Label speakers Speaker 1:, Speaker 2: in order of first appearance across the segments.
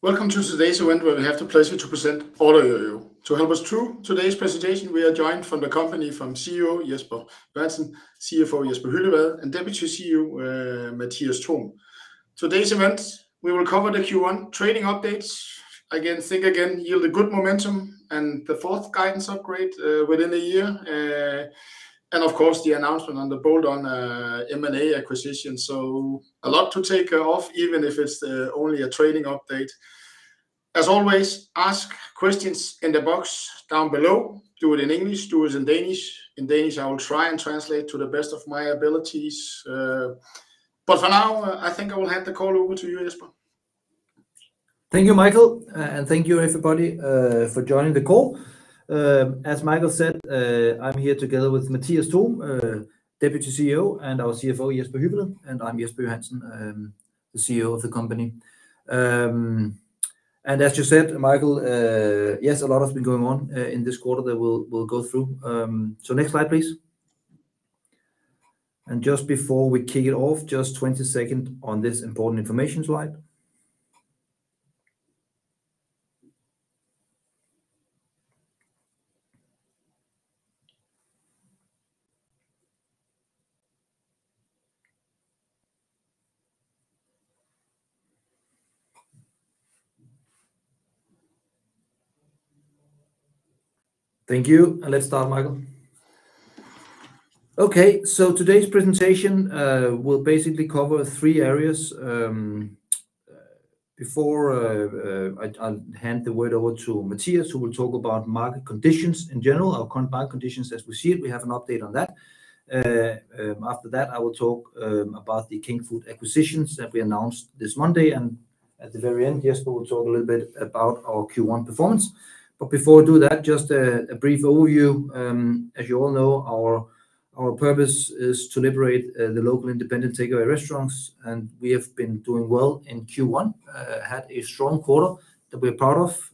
Speaker 1: Welcome to today's event where we have the pleasure to present OrderYOYO. To help us through today's presentation, we are joined from the company from CEO Jesper Berntsen, CFO Jesper Hyllevad, and Deputy CEO Mathias Thom. Today's event, we will cover the Q1 trading updates. Again, yield a good momentum and the fourth guidance upgrade within a year. And of course, the announcement on the bolt-on M&A acquisition. So a lot to take off, even if it's only a trading update. As always, ask questions in the box down below. Do it in English, do it in Danish. In Danish, I will try and translate to the best of my abilities. But for now, I think I will hand the call over to you, Jesper.
Speaker 2: Thank you, Michael, and thank you, everybody, for joining the call. As Michael said, I'm here together with Mathias Thom, Deputy CEO, and our CFO, Jesper Hyllevad, and I'm Jesper Johansen, the CEO of the company. And as you said, Michael, yes, a lot has been going on in this quarter that we'll go through. So next slide, please. And just before we kick it off, just 20 seconds on this important information slide. Thank you, and let's start, Michael. Okay, so today's presentation will basically cover three areas. Before I'll hand the word over to Mathias, who will talk about market conditions in general, our current market conditions as we see it. We have an update on that. After that, I will talk about the Kingfood acquisitions that we announced this Monday, and at the very end, Jesper will talk a little bit about our Q1 performance. But before we do that, just a brief overview. As you all know, our purpose is to liberate the local independent takeaway restaurants, and we have been doing well in Q1. Had a strong quarter that we're proud of.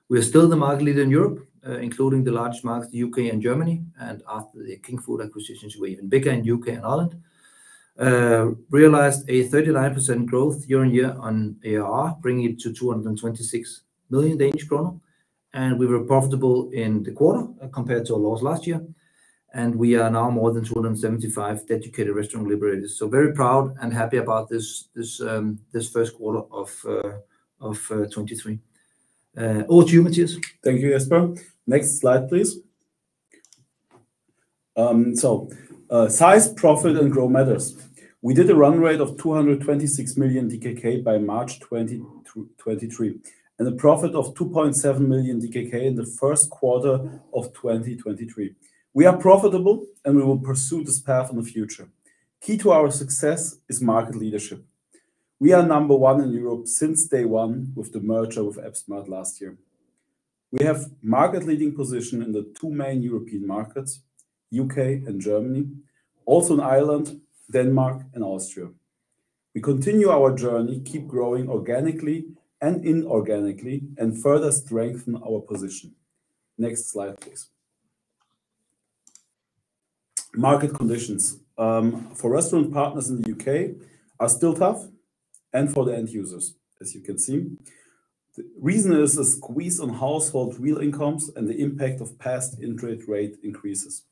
Speaker 2: We're still the market leader in Europe, including the largest markets, the UK and Germany. And after the Kingfood acquisitions, we're even bigger in UK and Ireland. Realized a 39% growth year on year on ARR, bringing it to 226 million Danish kroner. And we were profitable in the quarter compared to our loss last year. And we are now more than 275 dedicated restaurant liberators. So very proud and happy about this first quarter of 23. Over to you, Mathias.
Speaker 3: Thank you, Jesper. Next slide, please. Size, profit, and growth matters. We did a run rate of 226 million DKK by March 2023. And a profit of 2.7 million DKK in the first quarter of 2023. We are profitable and we will pursue this path in the future. Key to our success is market leadership. We are number one in Europe since day one with the merger with AppSmart last year. We have market leading position in the two main European markets, UK and Germany, also in Ireland, Denmark and Austria. We continue our journey, keep growing organically and inorganically, and further strengthen our position. Next slide, please. Market conditions for restaurant partners in the UK are still tough, and for the end users, as you can see. The reason is a squeeze on household real incomes and the impact of past interest rate increases.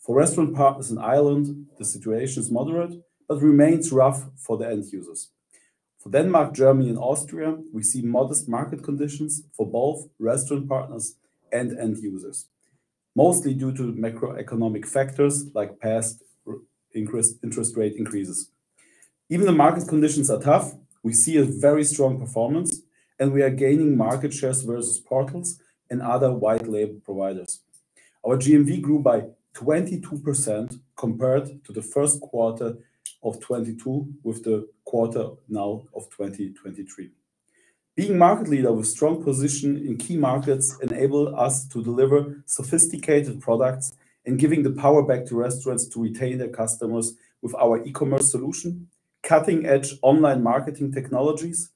Speaker 3: For restaurant partners in Ireland, the situation is moderate, but remains rough for the end users. For Denmark, Germany, and Austria, we see modest market conditions for both restaurant partners and end users, mostly due to macroeconomic factors like past interest rate increases. Even the market conditions are tough, we see a very strong performance, and we are gaining market shares versus portals and other white label providers. Our GMV grew by 22% compared to the first quarter of 22 with the quarter now of 2023. Being market leader with strong position in key markets enable us to deliver sophisticated products and giving the power back to restaurants to retain their customers with our e-commerce solution, cutting-edge online marketing technologies,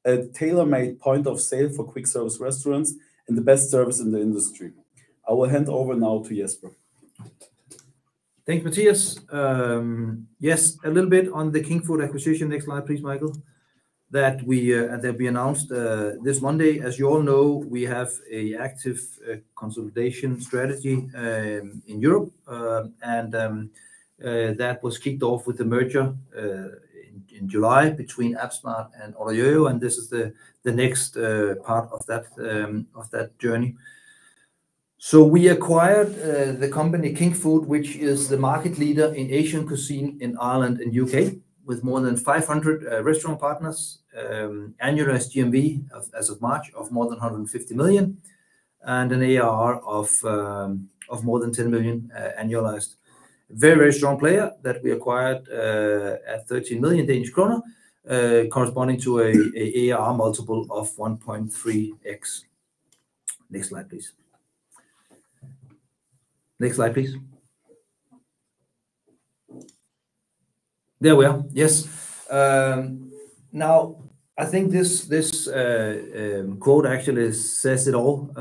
Speaker 3: a tailor-made point of sale for quick service restaurants, and the best service in the industry. I will hand over now to Jesper.
Speaker 2: Thanks, Mathias. Yes, a little bit on the Kingfood acquisition. Next slide, please, Michael. that we announced this Monday. As you all know, we have a active consolidation strategy in Europe, and that was kicked off with the merger in July between AppSmart and OrderYOYO, and this is the next part of that journey. So we acquired the company King Food, which is the market leader in Asian cuisine in Ireland and UK, with more than 500 restaurant partners, annualized GMV as of March of more than 150 million, and an ARR of more than 10 million annualized. Very, very strong player that we acquired at 13 million Danish kroner, corresponding to a ARR multiple of 1.3x. Next slide, please. Next slide, please. There we are. Yes. Now, I think this quote actually says it all.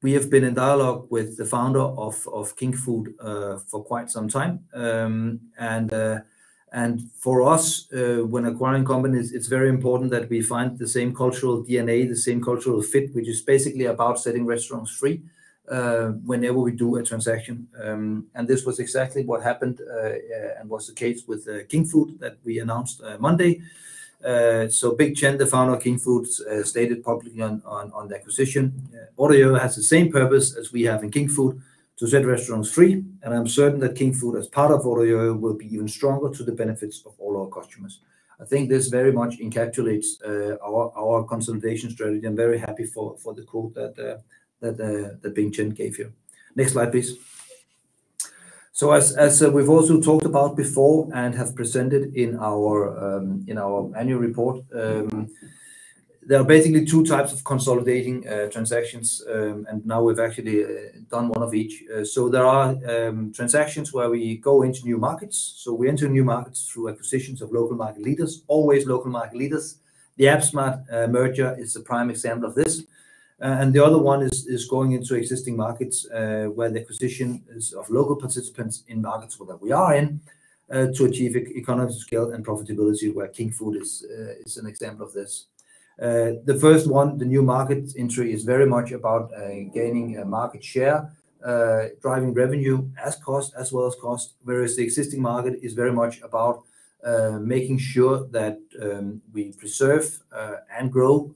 Speaker 2: We have been in dialogue with the founder of King Food for quite some time, and for us, when acquiring companies, it's very important that we find the same cultural DNA, the same cultural fit, which is basically about setting restaurants free whenever we do a transaction. And this was exactly what happened and was the case with King Food that we announced Monday. So Big Chen, the founder of King Food, stated publicly on the acquisition, OrderYOYO has the same purpose as we have in King Food, to set restaurants free, and I'm certain that King Food, as part of OrderYOYO, will be even stronger to the benefits of all our customers. I think this very much encapsulates our consolidation strategy. I'm very happy for the quote that Big Chen gave here. Next slide, please. So as we've also talked about before and have presented in our annual report, there are basically two types of consolidating transactions, and now we've actually done one of each. So there are transactions where we go into new markets. So we enter new markets through acquisitions of local market leaders, always local market leaders. The AppSmart merger is a prime example of this. And the other one is going into existing markets where the acquisition is of local participants in markets that we are in to achieve economies of scale and profitability, where King Food is an example of this. The first one, the new market entry, is very much about gaining a market share, driving revenue as well as cost, whereas the existing market is very much about making sure that we preserve and grow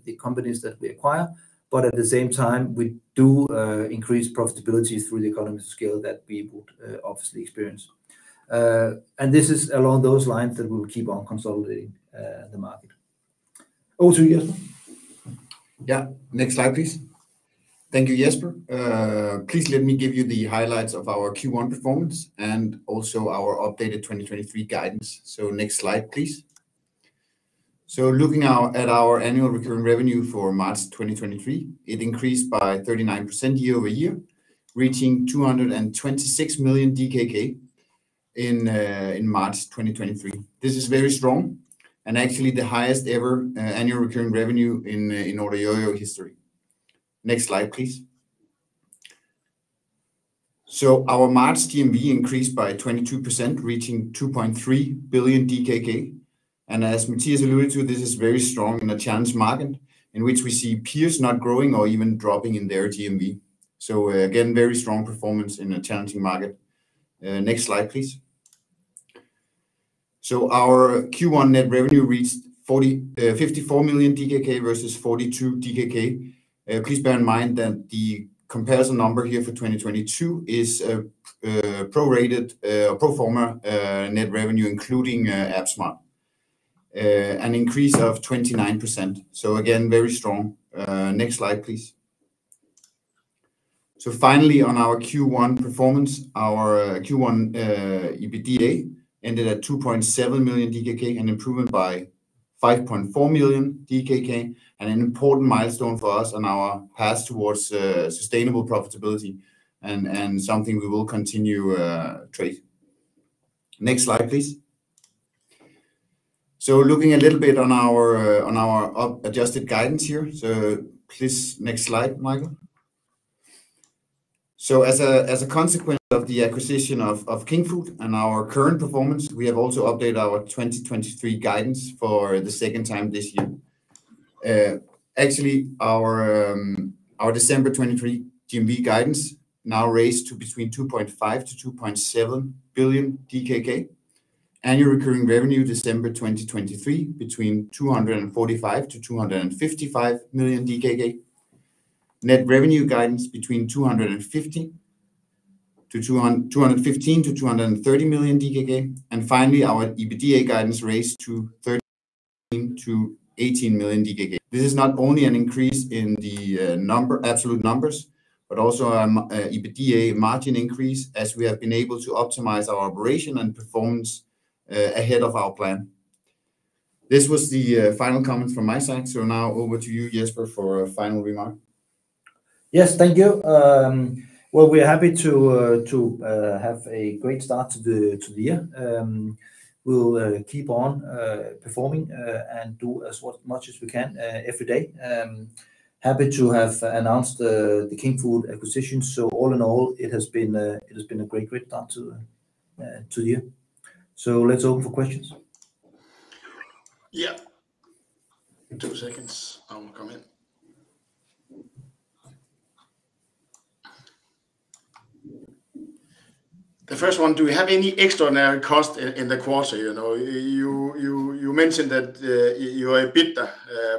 Speaker 2: the companies that we acquire, but at the same time we do increase profitability through the economies of scale that we would obviously experience. And this is along those lines that we will keep on consolidating the market. Over to you, Jesper.
Speaker 4: Yeah, next slide, please. Thank you, Jesper. Please let me give you the highlights of our Q1 performance and also our updated 2023 guidance. So next slide, please. So looking at our annual recurring revenue for March 2023, it increased by 39% year over year, reaching 226 million DKK in March 2023. This is very strong and actually the highest ever annual recurring revenue in OrderYOYO history. Next slide, please. So our March GMV increased by 22%, reaching 2.3 billion DKK. And as Matthias alluded to, this is very strong in a challenged market in which we see peers not growing or even dropping in their GMV. So again, very strong performance in a challenging market. Next slide, please. So our Q1 net revenue reached 54 million DKK versus 42 DKK. Please bear in mind that the comparison number here for 2022 is prorated pro forma net revenue, including AppSmart, an increase of 29%. So again, very strong. Next slide, please. So finally, on our Q1 performance, our Q1 EBITDA ended at 2.7 million DKK, an improvement by 5.4 million DKK, and an important milestone for us on our path towards sustainable profitability, and something we will continue trade. Next slide, please. So looking a little bit on our adjusted guidance here. So please, next slide, Michael. So as a consequence of the acquisition of Kingfood and our current performance, we have also updated our 2023 guidance for the second time this year. Actually, our December 23 GMV guidance now raised to between 2.5 to 2.7 billion DKK. Annual recurring revenue December 2023 between 245 to 255 million DKK. Net revenue guidance between 215 to 230 million DKK. And finally, our EBITDA guidance raised to 13 to 18 million DKK. This is not only an increase in the absolute numbers, but also an EBITDA margin increase, as we have been able to optimize our operation and performance ahead of our plan. This was the final comment from my side. So now over to you, Jesper, for a final remark.
Speaker 2: Yes, thank you. Well, we're happy to have a great start to the year. We'll keep on performing and do as much as we can every day. Happy to have announced the Kingfood acquisition. So all in all, it has been a great start to the year. So let's open for questions.
Speaker 1: Yeah. 2 seconds. I will come in. The first one, do we have any extraordinary cost in the quarter? You know, you mentioned that you're EBITDA,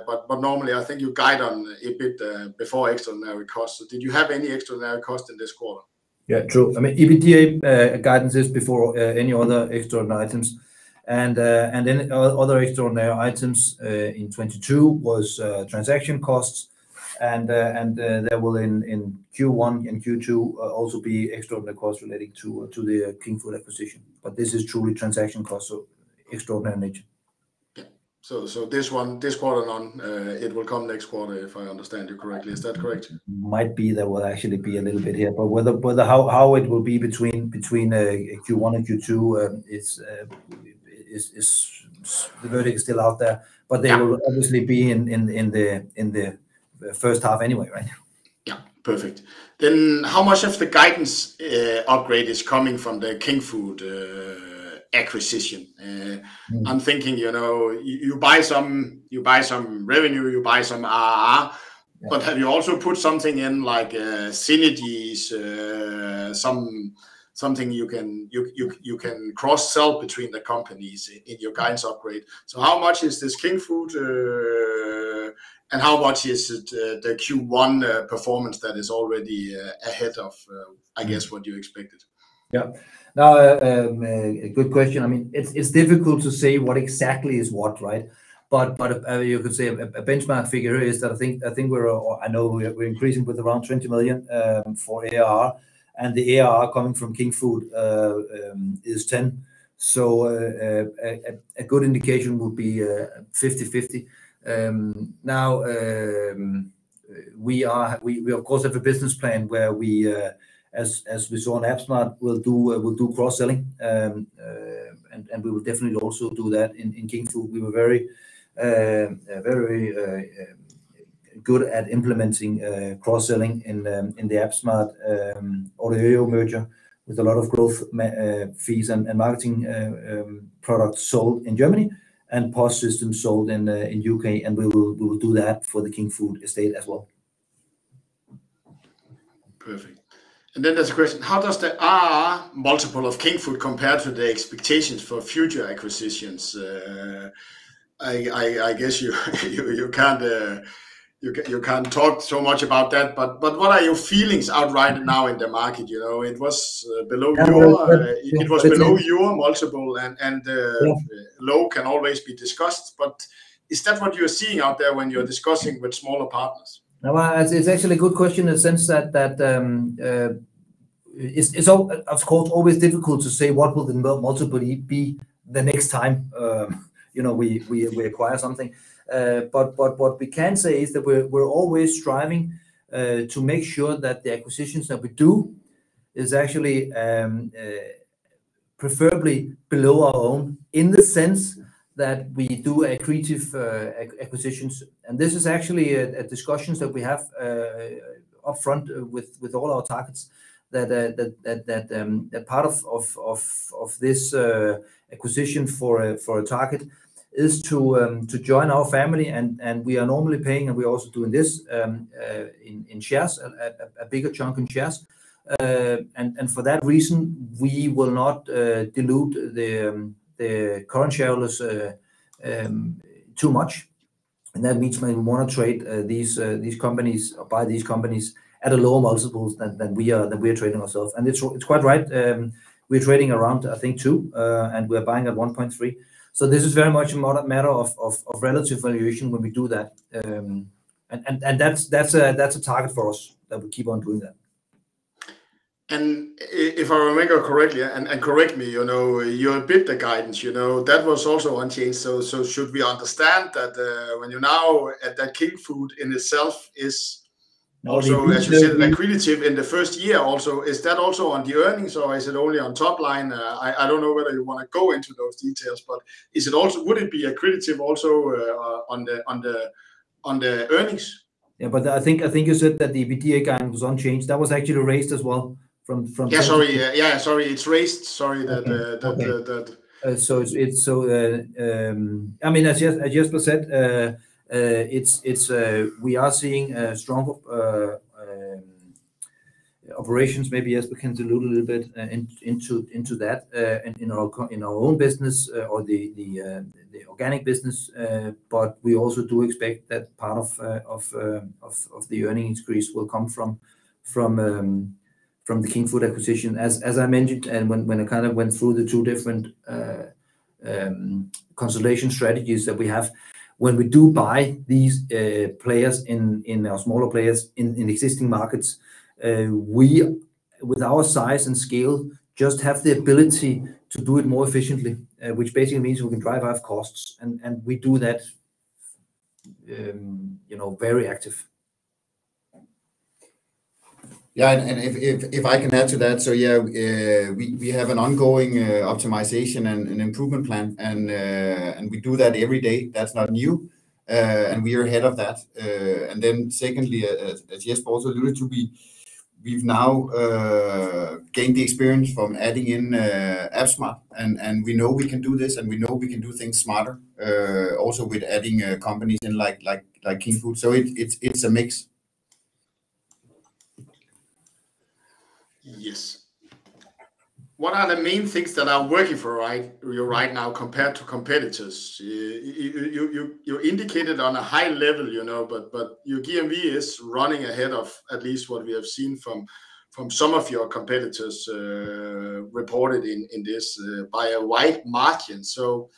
Speaker 1: but normally I think you guide on EBITDA before extraordinary costs. So did you have any extraordinary cost in this quarter?
Speaker 2: Yeah, true. I mean, EBITDA guidance is before any other extraordinary items, and then other extraordinary items in 22 was transaction costs, and there will in Q1 and Q2 also be extraordinary costs relating to the Kingfood acquisition. But this is truly transaction costs, so extraordinary nature.
Speaker 1: Yeah. So this quarter on, it will come next quarter, if I understand you correctly. Is that correct?
Speaker 2: Might be there will actually be a little bit here, but whether how it will be between Q1 and Q2 is the verdict is still out there, but they will obviously be in the first half anyway, right?
Speaker 1: Yeah, perfect. Then how much of the guidance upgrade is coming from the Kingfood acquisition? I'm thinking, you know, you buy some revenue, you buy some ARR, but have you also put something in like synergies, something you can cross sell between the companies in your guidance upgrade? So how much is this Kingfood and how much is it the Q1 performance that is already ahead of I guess what you expected?
Speaker 2: Yeah. Now, a good question. I mean, it's difficult to say what exactly is what, right? But you could say a benchmark figure is that I think we're increasing with around 20 million for ARR, and the ARR coming from Kingfood is 10. So a good indication would be 50-50. Now we of course have a business plan where we as we saw in AppSmart will do cross selling, and we will definitely also do that in Kingfood. We were very good at implementing cross selling in the AppSmart OrderYOYO merger, with a lot of growth fees and marketing products sold in Germany, and POS systems sold in UK, and we will do that for the Kingfood estate as well.
Speaker 1: Perfect. And then there's a question: how does the ARR multiple of Kingfood compare to the expectations for future acquisitions? I guess you can't talk so much about that, but what are your feelings out right now in the market? You know, it was below your multiple, and low can always be discussed. But is that what you're seeing out there when you're discussing with smaller partners?
Speaker 2: No, it's actually a good question in the sense that it's of course always difficult to say what will the multiple be the next time you know we acquire something. But what we can say is that we're always striving to make sure that the acquisitions that we do is actually preferably below our own, in the sense that we do accretive acquisitions. And this is actually a discussions that we have upfront with all our targets. that part of this acquisition for a target is to join our family, and we are normally paying, and we're also doing this in shares, a bigger chunk in shares, and for that reason we will not dilute the current shareholders too much, and that means we want to trade these companies, or buy these companies at a lower multiples than we are trading ourselves. And it's quite right. We're trading around, I think, 2, and we're buying at 1.3. So this is very much a matter of relative valuation when we do that, and that's a target for us, that we keep on doing that.
Speaker 1: And if I remember correctly, and correct me, your EBITDA guidance, that was also unchanged. So should we understand that when you're now at that King Food in itself is also, as you said, accretive in the first year also, is that also on the earnings, or is it only on top line? I don't know whether you want to go into those details, but is it also, would it be accretive also on the earnings?
Speaker 2: Yeah, but I think you said that the EBITDA guidance was unchanged. That was actually raised as well from
Speaker 1: Yeah, sorry, sorry, it's raised. Sorry that
Speaker 2: okay. So I mean, as Jesper said, it's we are seeing strong operations. Maybe Jesper can allude a little bit into that in our own business, or the organic business, but we also do expect that part of the earning increase will come from the King Food acquisition, as I mentioned, and when I kind of went through the 2 different consolidation strategies that we have. When we do buy these players in our smaller players in existing markets, we, with our size and scale, just have the ability to do it more efficiently, which basically means we can drive out costs, and we do that, very active.
Speaker 4: Yeah, and if I can add to that, so yeah, we have an ongoing optimization and improvement plan, and we do that every day. That's not new, and we are ahead of that. And then secondly, as Jesper also alluded to, we've now gained the experience from adding in AppSmart, and we know we can do this, and we know we can do things smarter. Also with adding companies in like King Food, so it's a mix.
Speaker 1: Yes. What are the main things that are working for you right now compared to competitors? You indicated on a high level, but your GMV is running ahead of at least what we have seen from some of your competitors reported in this by a wide margin. So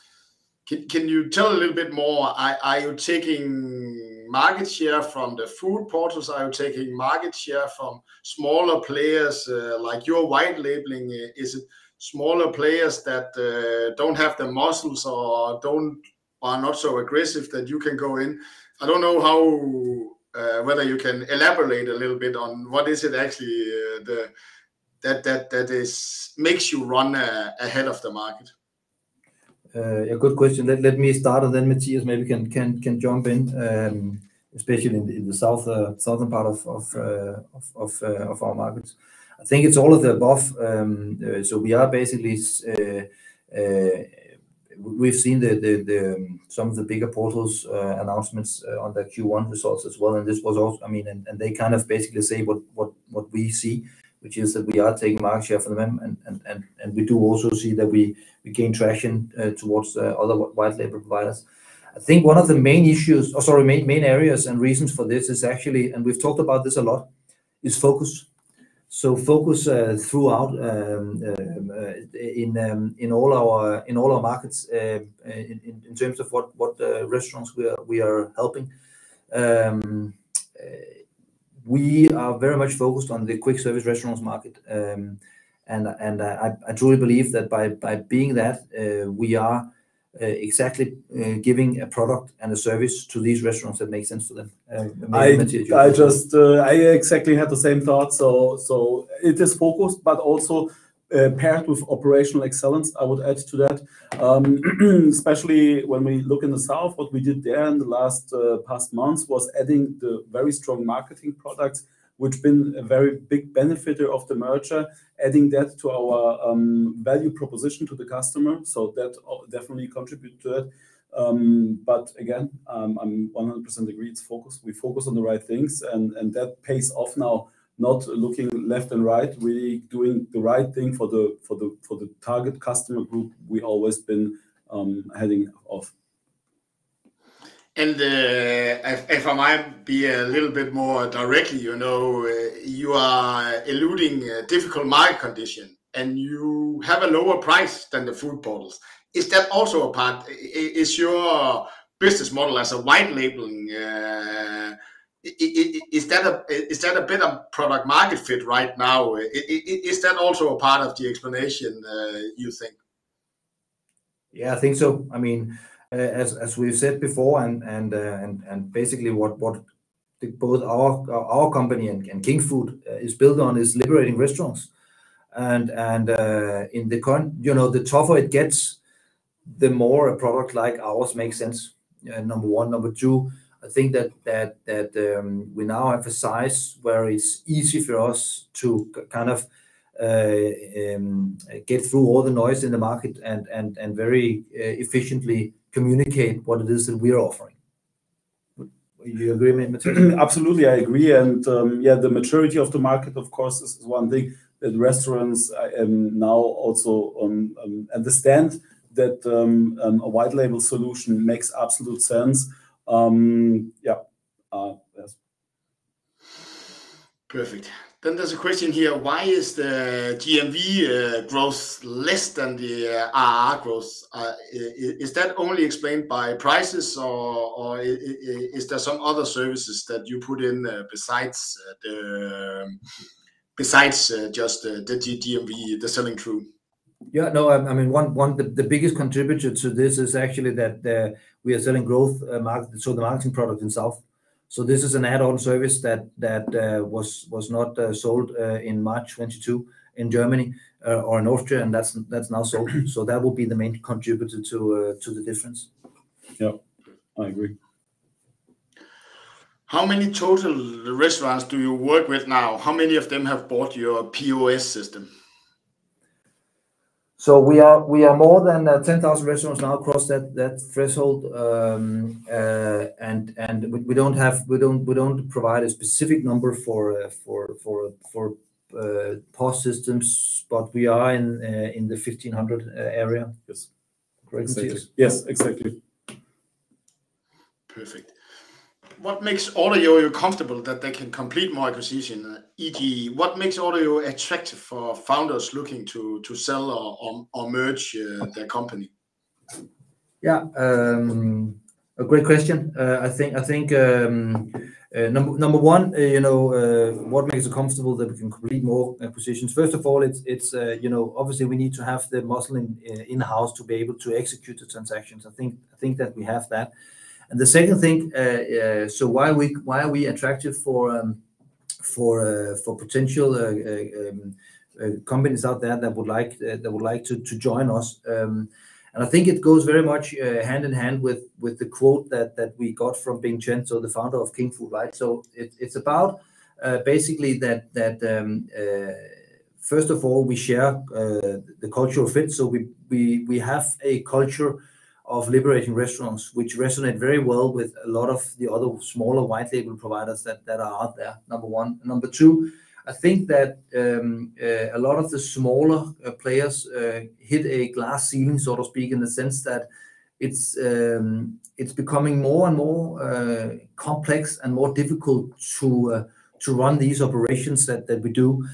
Speaker 1: can you tell a little bit more? Are you taking market share from the food portals? Are you taking market share from smaller players like your white labeling? Is it smaller players that don't have the muscles or are not so aggressive that you can go in? I don't know how whether you can elaborate a little bit on what is it actually that makes you run ahead of the market.
Speaker 2: A good question. Let me start, and then Matthias maybe can jump in, especially in the southern part of our markets. I think it's all of the above. So we are basically we've seen some of the bigger portals announcements on the Q1 results as well, and this was also, and they kind of basically say what we see, which is that we are taking market share from them, and we do also see that we gain traction towards other white label providers. I think one of the main main areas and reasons for this is actually, and we've talked about this a lot, is focus. So focus throughout in all our markets in terms of what restaurants we are helping. We are very much focused on the quick service restaurants market, and I truly believe that by being that, we are exactly giving a product and a service to these restaurants that makes sense for them.
Speaker 3: I exactly had the same thought. So it is focused, but also paired with operational excellence. I would add to that, especially when we look in the south. What we did there in the past months was adding the very strong marketing products which been a very big benefiter of the merger, adding that to our value proposition to the customer. So that definitely contribute to it. But again, I'm 100% agree. It's focus. We focus on the right things, and that pays off now. Not looking left and right, really doing the right thing for the target customer group we always been heading off.
Speaker 1: And if I might be a little bit more directly, you are eluding a difficult market condition, and you have a lower price than the food portals. Is that also a part? Is your business model as a white labeling? Is that a better product market fit right now? Is that also a part of the explanation? You think?
Speaker 2: Yeah, I think so. I mean, as we've said before, and basically what both our company and King Food is built on is liberating restaurants, and in the tougher it gets, the more a product like ours makes sense. Number one. Number two, I think that we now have a size where it's easy for us to kind of get through all the noise in the market and very efficiently communicate what it is that we are offering. You agree, Matthias?
Speaker 3: Absolutely, I agree. And the maturity of the market, of course, is one thing that restaurants now also understand that a white label solution makes absolute sense. Yes.
Speaker 1: Perfect. Then there's a question here. Why is the GMV growth less than the ARR growth? Is that only explained by prices, or is there some other services that you put in besides just the GMV, the selling through?
Speaker 2: Yeah, no, I mean, the biggest contributor to this is actually that we are selling growth market, so the marketing product in South. So this is an add-on service that was not sold in March 22 in Germany or in Austria, and that's now sold. So that will be the main contributor to the difference.
Speaker 3: Yeah, I agree.
Speaker 1: How many total restaurants do you work with now? How many of them have bought your POS system?
Speaker 2: So we are more than 10,000 restaurants now across that threshold, and we don't provide a specific number for POS systems, but we are in the 1,500 area.
Speaker 3: Yes,
Speaker 2: Correct.
Speaker 3: Exactly. Yes, exactly.
Speaker 1: Perfect. What makes OrderYOYO comfortable that they can complete more acquisition? E.g., what makes OrderYOYO attractive for founders looking to sell or merge their company?
Speaker 2: Yeah, a great question. I think number one, what makes it comfortable that we can complete more acquisitions? First of all, it's obviously we need to have the muscle in-house to be able to execute the transactions. I think that we have that. And the second thing, so why are we attractive for potential companies out there that would like to join us? And I think it goes very much hand in hand with the quote that we got from Bing Chen, so the founder of King Food, right? So it's about basically that first of all we share the cultural fit. So we have a culture of liberating restaurants, which resonate very well with a lot of the other smaller white label providers that are out there, number one. Number two, I think that a lot of the smaller players hit a glass ceiling, so to speak, in the sense that it's becoming more and more complex and more difficult to run these operations that we do.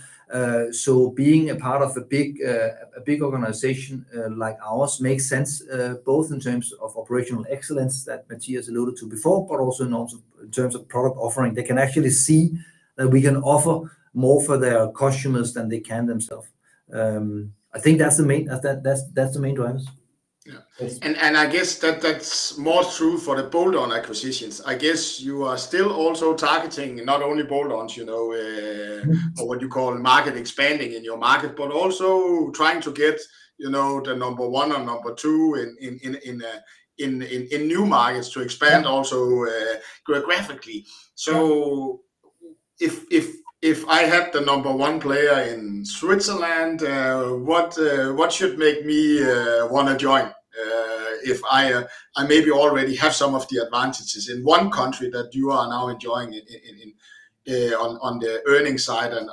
Speaker 2: So being a part of a big organization like ours makes sense, both in terms of operational excellence that Matthias alluded to before, but also in terms of product offering. They can actually see that we can offer more for their customers than they can themselves. I think that's the main drivers.
Speaker 1: Yeah. And I guess that's more true for the bolt-on acquisitions. I guess you are still also targeting not only bolt-ons, or what you call market expanding in your market, but also trying to get the number one or number two in new markets to expand also geographically. So if if I had the number one player in Switzerland, what should make me want to join? If I maybe already have some of the advantages in one country that you are now enjoying on the earning side and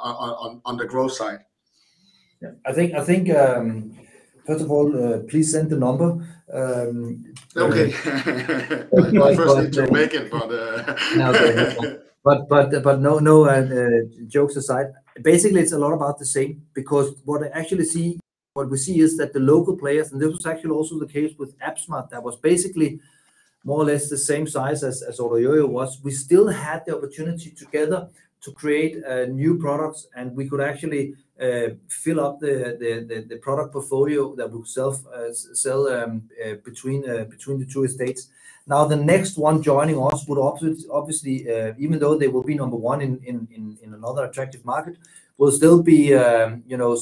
Speaker 1: on the growth side.
Speaker 2: Yeah, I think first of all, please send the number.
Speaker 1: Okay. First need to make it,
Speaker 2: but no, jokes aside. Basically, it's a lot about the same, because what we see is that the local players, and this was actually also the case with AppSmart, that was basically more or less the same size as OrderYOYO was. We still had the opportunity together to create new products, and we could actually fill up the product portfolio that we could sell between the two estates. Now, the next one joining us would obviously, even though they will be number one in another attractive market, will still be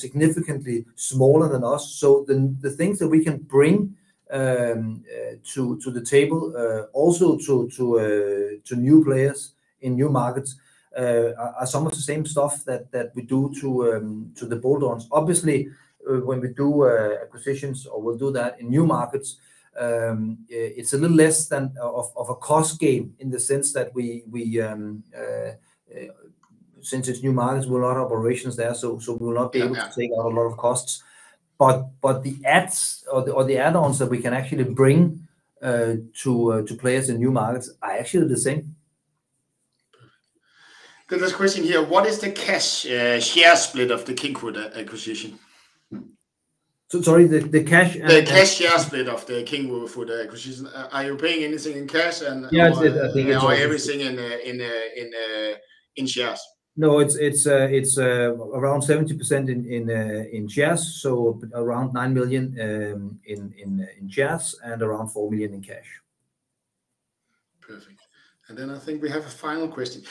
Speaker 2: significantly smaller than us. So the things that we can bring to the table, also to new players in new markets, are some of the same stuff that we do to the bolt-ons. Obviously, when we do acquisitions, or we'll do that in new markets, it's a little less than of a cost game, in the sense that we since it's new markets, we'll not have operations there, so we will not be able to take out a lot of costs. But the ads or the add-ons that we can actually bring to players in new markets are actually the same.
Speaker 1: Then there's a question here: what is the cash share split of the Kingwood acquisition?
Speaker 2: So sorry, the cash.
Speaker 1: The cash share split of the Kingwood acquisition. Are you paying anything in cash and
Speaker 2: I think it's
Speaker 1: everything in shares?
Speaker 2: No, it's around 70% in shares, so around 9 million in shares and around 4 million in cash.
Speaker 1: Perfect. And then I think we have a final question.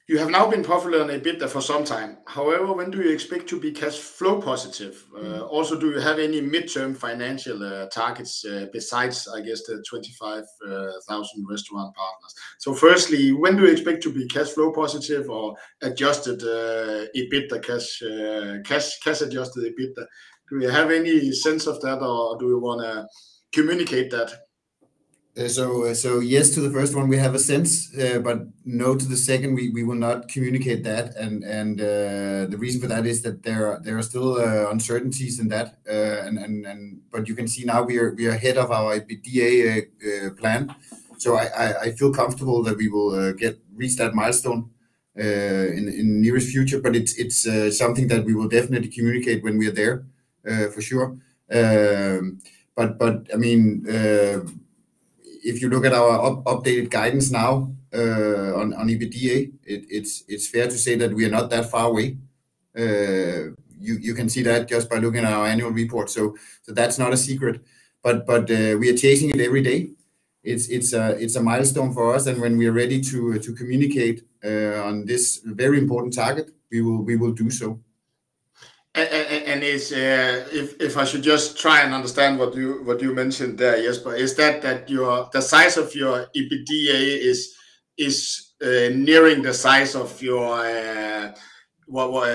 Speaker 1: You have now been popular on EBITDA for some time. However, when do you expect to be cash flow positive? Also, do you have any midterm financial targets besides, I guess, the 25,000 restaurant partners? So firstly, when do you expect to be cash flow positive, or adjusted EBITDA, cash adjusted EBITDA? Do you have any sense of that, or do you want to communicate that?
Speaker 4: So yes to the first one, we have a sense, but no to the second. We will not communicate that, and the reason for that is that there are still uncertainties in that, but you can see now we are ahead of our EBITDA plan. So I feel comfortable that we will reach that milestone in the nearest future. But it's something that we will definitely communicate when we are there, for sure. But I mean. If you look at our updated guidance now on EBITDA, it's fair to say that we are not that far away. You can see that just by looking at our annual report. So that's not a secret. But we are chasing it every day. It's a milestone for us, and when we are ready to communicate on this very important target, we will do so.
Speaker 1: And if I should just try and understand what you mentioned there, Jesper, is that the size of your EBITDA is nearing the size of your what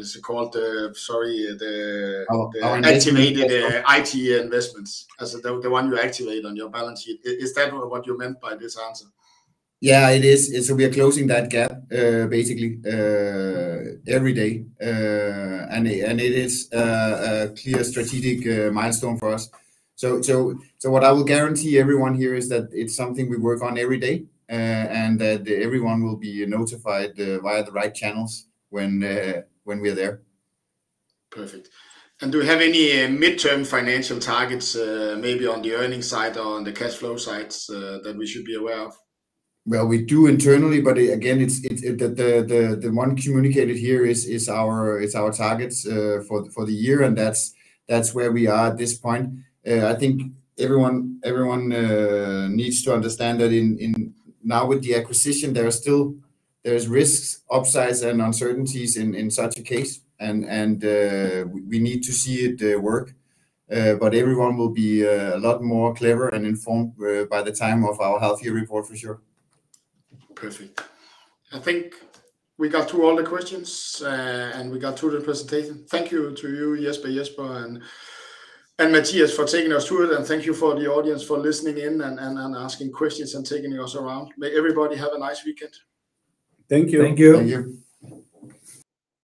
Speaker 1: is it called? The activated IT investments, as the one you activate on your balance sheet. Is that what you meant by this answer?
Speaker 4: Yeah, it is. So we are closing that gap basically every day, and it is a clear strategic milestone for us. So what I will guarantee everyone here is that it's something we work on every day, and that everyone will be notified via the right channels when we are there.
Speaker 1: Perfect. And do you have any midterm financial targets, maybe on the earnings side or on the cash flow sides, that we should be aware of?
Speaker 4: Well, we do internally, but again, it's the one communicated here is our targets for the year, and that's where we are at this point. I think everyone needs to understand that in now with the acquisition, there's risks, upsides, and uncertainties in such a case, and we need to see it work. But everyone will be a lot more clever and informed by the time of our half-year report, for sure.
Speaker 1: Perfect. I think we got through all the questions and we got through the presentation. Thank you to you, Jesper, and Matthias for taking us through it, and thank you for the audience for listening in and asking questions and taking us around. May everybody have a nice weekend.
Speaker 3: Thank you.
Speaker 2: Thank you.
Speaker 4: Thank you.